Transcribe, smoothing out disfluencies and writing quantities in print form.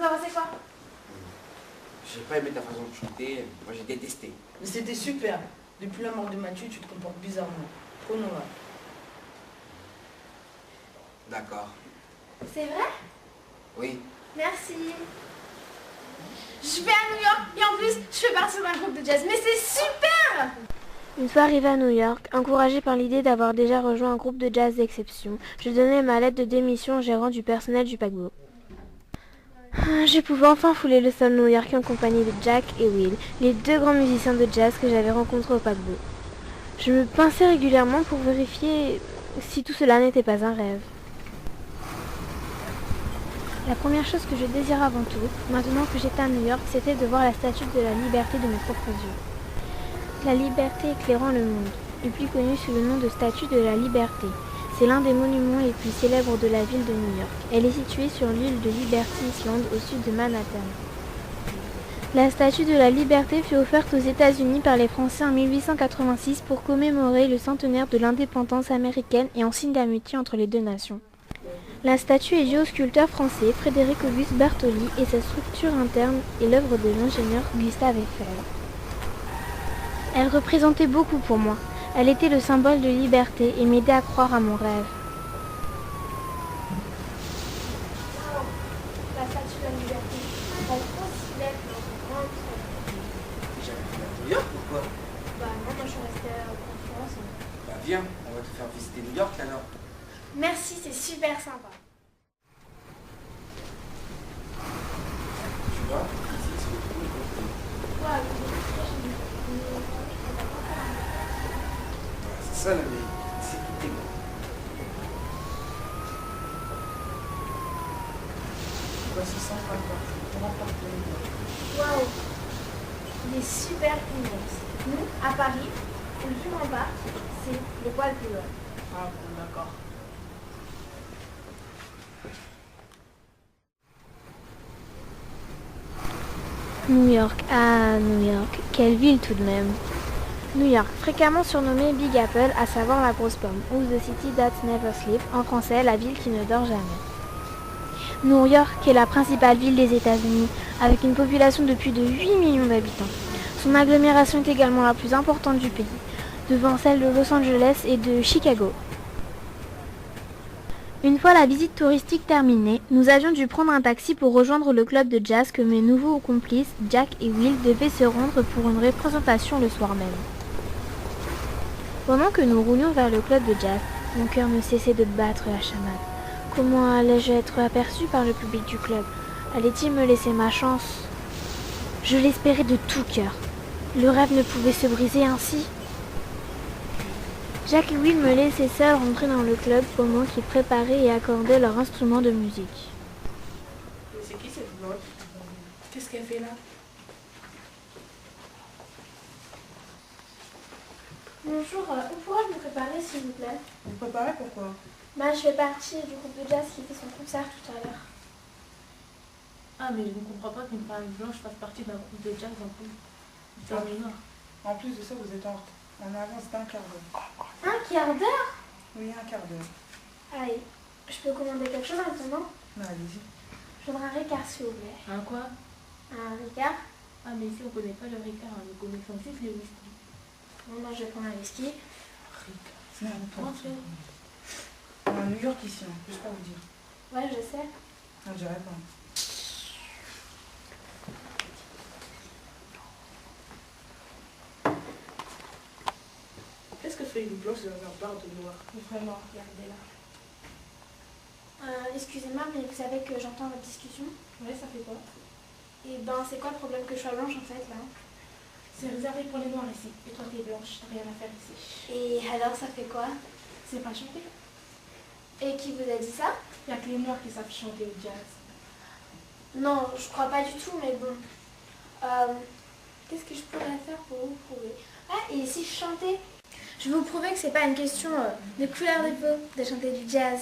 Ça va, c'est quoi? J'ai pas aimé ta façon de chanter, moi j'ai détesté. Mais c'était super. Depuis la mort de Mathieu, tu te comportes bizarrement. Trop noir. D'accord. C'est vrai? Oui. Merci. Je vais à New York et en plus, je fais partie d'un groupe de jazz. Mais c'est super! Une fois arrivée à New York, encouragée par l'idée d'avoir déjà rejoint un groupe de jazz d'exception, je donnai ma lettre de démission au gérant du personnel du paquebot. Je pouvais enfin fouler le sol new-yorkais en compagnie de Jack et Will, les deux grands musiciens de jazz que j'avais rencontrés au paquebot. Je me pinçais régulièrement pour vérifier si tout cela n'était pas un rêve. La première chose que je désirais avant tout, maintenant que j'étais à New York, c'était de voir la statue de la liberté de mes propres yeux. La liberté éclairant le monde, est plus connue sous le nom de statue de la liberté. C'est l'un des monuments les plus célèbres de la ville de New York. Elle est située sur l'île de Liberty Island au sud de Manhattan. La statue de la liberté fut offerte aux États-Unis par les Français en 1886 pour commémorer le centenaire de l'indépendance américaine et en signe d'amitié entre les deux nations. La statue est due au sculpteur français Frédéric Auguste Bartholdi et sa structure interne est l'œuvre de l'ingénieur Gustave Eiffel. Elle représentait beaucoup pour moi. Elle était le symbole de liberté et m'aidait à croire à mon rêve. Wow. La statue de la liberté. Elle est aussi belle dans une grande salle. J'avais fait à New York ou quoi? Bah non, moi je suis restée en France. Bah viens, on va te faire visiter New York alors. Merci, c'est super sympa. Tu vois, ici c'est tout. Wow, C'est ça l'Amérique, c'est tout est grand. Voici 150. On va partir. waouh, il est super immense. Nous, à Paris, le plus grand parc, c'est le poil plus loin. Ah bon, d'accord. New York, ah New York, quelle ville tout de même. New York, fréquemment surnommée Big Apple, à savoir la grosse pomme, ou The City That Never Sleeps, en français la ville qui ne dort jamais. New York est la principale ville des États-Unis, avec une population de plus de 8 millions d'habitants. Son agglomération est également la plus importante du pays, devant celle de Los Angeles et de Chicago. Une fois la visite touristique terminée, nous avions dû prendre un taxi pour rejoindre le club de jazz que mes nouveaux complices, Jack et Will, devaient se rendre pour une représentation le soir même. Pendant que nous roulions vers le club de jazz, mon cœur ne cessait de battre la chamade. Comment allais-je être aperçu par le public du club? Allait-il me laisser ma chance? Je l'espérais de tout cœur. Le rêve ne pouvait se briser ainsi. Jack et Will me laissaient seuls rentrer dans le club pendant qu'ils préparaient et accordaient leur instrument de musique. C'est qui cette blonde? Qu'est-ce qu'elle fait là? Bonjour, où pourrais-je me préparer s'il vous plaît? Vous préparez pourquoi? Bah, je fais partie du groupe de jazz qui fait son concert tout à l'heure. Ah, mais je ne comprends pas qu'une femme blanche fasse partie d'un groupe de jazz en plus. C'est un mineur. En plus de ça, vous êtes en avance d'un quart d'heure. Un quart d'heure? Oui, un quart d'heure. Allez, je peux commander quelque chose maintenant? Non, allez-y. Je voudrais un Ricard s'il vous plaît. Un quoi? Un Ricard? Ah, mais ici on ne connaît pas le Ricard, nous connaissons juste les whisky. Bon, moi je vais prendre un whisky. Ricard. C'est n'importe Comment quoi. c'est? On est à New York ici, hein. Je peux pas vous dire. Ouais, je sais. Non, je dirais pas. Qu'est-ce que fait une blanche dans un bar de noir? Vraiment, regardez là. Excusez-moi, mais vous savez que j'entends votre discussion? Ouais, ça fait quoi? Et ben, c'est quoi le problème que je sois blanche en fait là? C'est réservé pour les noirs ici. Et toi, t'es blanche, t'as rien à faire ici. Et alors, ça fait quoi? C'est pas chanter. Et qui vous a dit ça? Il n'y a que les noirs qui savent chanter au jazz. Non, je crois pas du tout, mais bon. Qu'est-ce que je pourrais faire pour vous prouver? Ah, et si je chantais? Je vais vous prouver que c'est pas une question de couleur de peau de chanter du jazz.